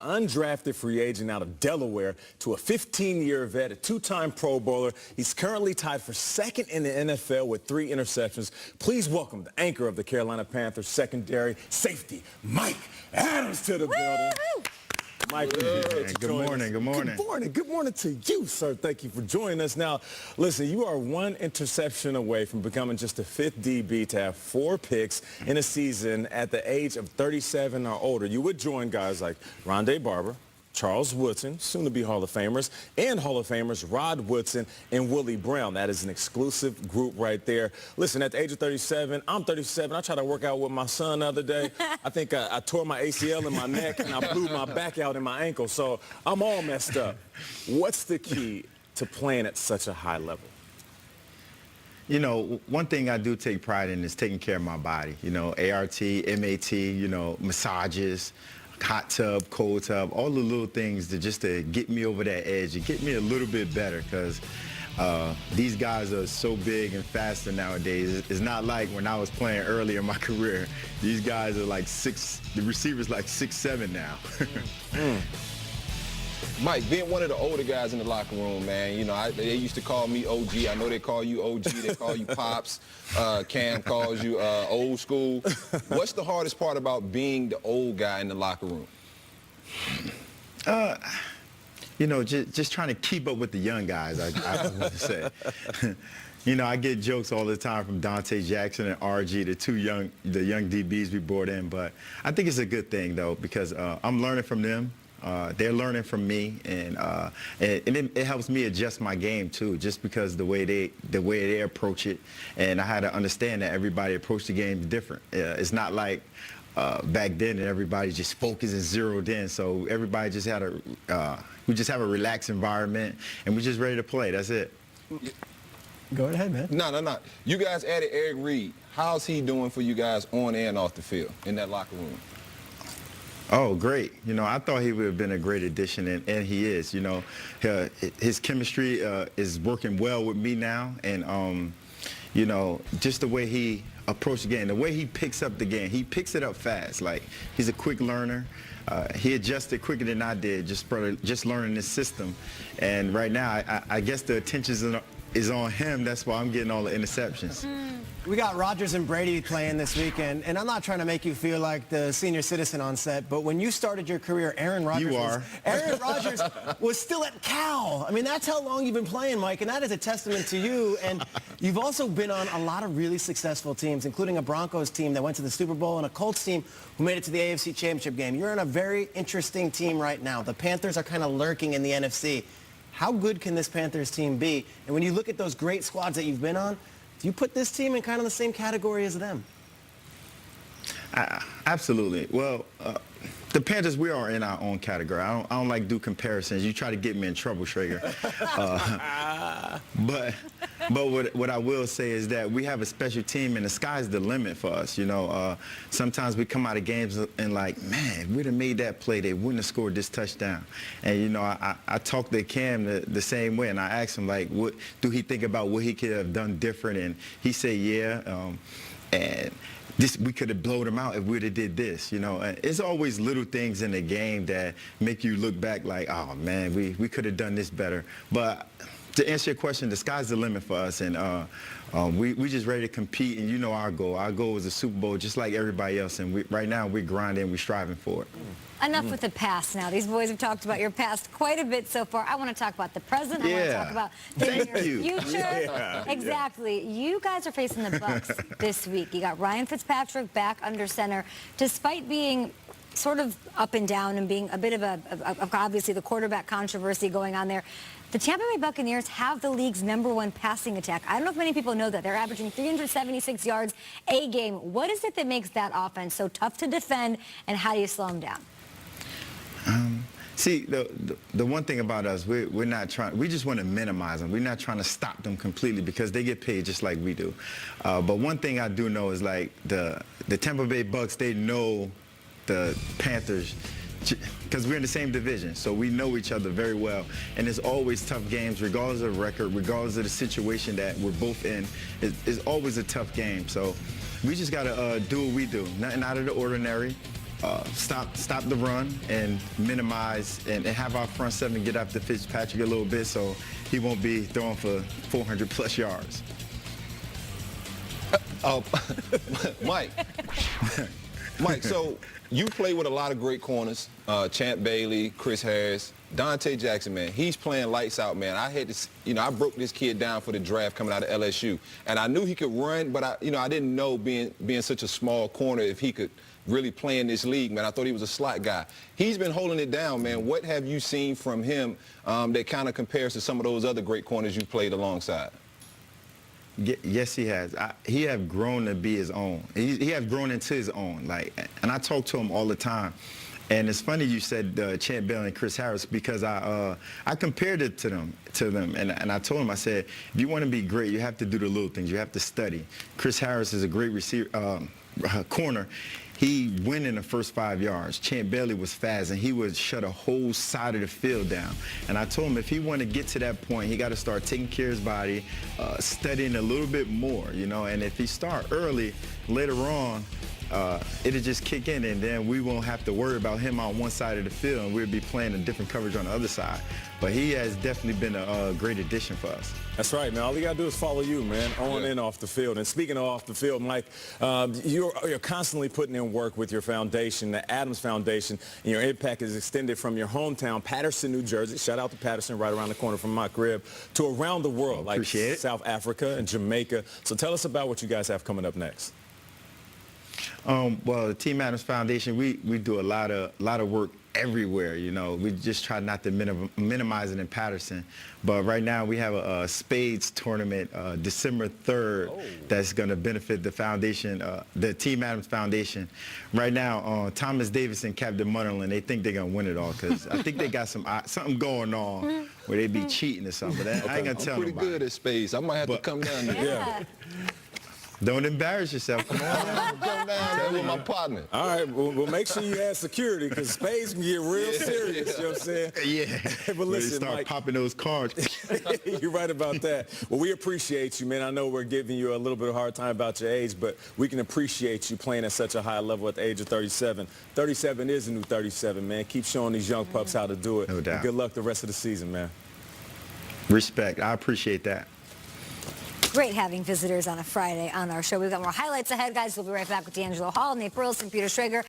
undrafted free agent out of Delaware to a 15-year vet, a two-time Pro Bowler. He's currently tied for second in the NFL with 3 interceptions. Please welcome the anchor of the Carolina Panthers secondary safety, Mike Adams, to the building. Mike, good morning. Good morning. Good morning to you, sir. Thank you for joining us. Now, listen, you are 1 interception away from becoming just the 5th DB to have 4 picks in a season at the age of 37 or older. You would join guys like Rondé Barber, Charles Woodson, soon-to-be Hall of Famers, and Hall of Famers Rod Woodson and Willie Brown. That is an exclusive group right there. Listen, at the age of 37, I'm 37. I tried to work out with my son the other day. I think I tore my ACL in my neck, and I blew my back out in my ankle, so I'm all messed up. What's the key to playing at such a high level? You know, one thing I do take pride in is taking care of my body. You know, ART, MAT, you know, massages, hot tub, cold tub, all the little things to get me over that edge and get me a little bit better, because these guys are so big and faster nowadays. It's not like when I was playing earlier in my career. These guys are like the receivers like 6'7" now. Mike, being one of the older guys in the locker room, man, you know, they used to call me OG. I know they call you OG. They call you Pops. Cam calls you old school. What's the hardest part about being the old guy in the locker room? You know, just trying to keep up with the young guys, I want to say. You know, I get jokes all the time from Dante Jackson and RG, the young DBs we brought in. But I think it's a good thing, though, because I'm learning from them. They're learning from me, and it helps me adjust my game too, just because the way they approach it, and I had to understand that everybody approached the game different. It's not like back then that everybody just focused and zeroed in. So everybody just had we just have a relaxed environment, and we're just ready to play. That's it. Go ahead, man. No. You guys added Eric Reed. How's he doing for you guys on and off the field in that locker room? Oh, great. You know, I thought he would have been a great addition, and he is. You know, his chemistry is working well with me now, and, you know, just the way he approached the game, the way he picks up the game, he picks it up fast. Like, he's a quick learner. He adjusted quicker than I did, just learning this system. And right now, I guess the attention is on him. That's why I'm getting all the interceptions. We got Rodgers and Brady playing this weekend, and I'm not trying to make you feel like the senior citizen on set, but when you started your career, Aaron Rodgers was still at Cal. I mean, that's how long you've been playing, Mike, and that is a testament to you. And you've also been on a lot of really successful teams, including a Broncos team that went to the Super Bowl and a Colts team who made it to the AFC Championship game. You're in a very interesting team right now. The Panthers are kind of lurking in the NFC. How good can this Panthers team be? And when you look at those great squads that you've been on, do you put this team in kind of the same category as them? Absolutely. Well, the Panthers, we are in our own category. I don't like to do comparisons. You try to get me in trouble, Schrager. But what I will say is that we have a special team, and the sky's the limit for us. You know, sometimes we come out of games and like, man, if we'd have made that play, they wouldn't have scored this touchdown. And, you know, I talked to Cam the same way, and I asked him, like, what do he think about what he could have done different? And he said, yeah, and we could have blown them out if we'd have did this, you know. And it's always little things in the game that make you look back like, oh, man, we could have done this better. But to answer your question, the sky's the limit for us, and we just ready to compete, and you know our goal. Our goal is the Super Bowl just like everybody else, and right now we're grinding, we're striving for it. Enough with the past now. These boys have talked about your past quite a bit so far. I want to talk about the present. I want to talk about your future. Exactly. You guys are facing the Bucks this week. You got Ryan Fitzpatrick back under center. Despite being sort of up and down and being a bit of obviously the quarterback controversy going on there, the Tampa Bay Buccaneers have the league's #1 passing attack. I don't know if many people know that. They're averaging 376 yards a game. What is it that makes that offense so tough to defend, and how do you slow them down? See, the one thing about us, we're not trying, we just want to minimize them. We're not trying to stop them completely because they get paid just like we do. But one thing I do know is, like, the Tampa Bay Bucks, they know the Panthers because we're in the same division, so we know each other very well. And it's always tough games, regardless of record, regardless of the situation that we're both in. It's always a tough game. So we just got to do what we do. Nothing out of the ordinary. stop the run and minimize and have our front seven get after Fitzpatrick a little bit so he won't be throwing for 400+ yards. Mike, so you play with a lot of great corners, Champ Bailey, Chris Harris, Dante Jackson, man. He's playing lights out, man. I had to, I broke this kid down for the draft coming out of LSU, and I knew he could run, but I didn't know being such a small corner if he could really play in this league, man. I thought he was a slot guy. He's been holding it down, man. What have you seen from him that kind of compares to some of those other great corners you played alongside? Yes, he has. He have grown to be his own. He have grown into his own. And I talk to him all the time. And it's funny you said Champ Bailey and Chris Harris because I compared it to them, and I told him, I said, if you want to be great, you have to do the little things. You have to study. Chris Harris is a great receiver, corner. He went in the first 5 yards. Champ Bailey was fast, and he would shut a whole side of the field down. And I told him if he wanted to get to that point, he got to start taking care of his body, studying a little bit more, And if he start early, later on, it'll just kick in, and then we won't have to worry about him on one side of the field, and we'll be playing a different coverage on the other side. But he has definitely been a great addition for us. That's right, man. All you got to do is follow you, man, on and off the field. And speaking of off the field, Mike, you're constantly putting in work with your foundation, the Adams Foundation, and your impact is extended from your hometown, Patterson, New Jersey. Shout out to Patterson, right around the corner from my crib, to around the world, like South Africa and Jamaica. So tell us about what you guys have coming up next. Well, the Team Adams Foundation, we do a lot of work everywhere, We just try not to minimize it in Patterson. But right now we have a spades tournament December 3rd that's going to benefit the foundation, the Team Adams Foundation. Right now, Thomas Davis and Captain Munderland, they think they're going to win it all because I think they got something going on where they be cheating or something. But I ain't going to tell them. I'm pretty good at spades. I might have to come down there. Yeah. Don't embarrass yourself. Come on. Come down there with my partner. All right, well make sure you have security because spades can get real serious, you know what I'm saying? Yeah. But listen, start Mike, popping those cards. you're right about that. Well, we appreciate you, man. I know we're giving you a little bit of a hard time about your age, but we can appreciate you playing at such a high level at the age of 37. 37 is the new 37, man. Keep showing these young pups how to do it. No doubt. And good luck the rest of the season, man. Respect. I appreciate that. Great having visitors on a Friday on our show. We've got more highlights ahead, guys. We'll be right back with D'Angelo Hall, Nate Burleson, Peter Schrager.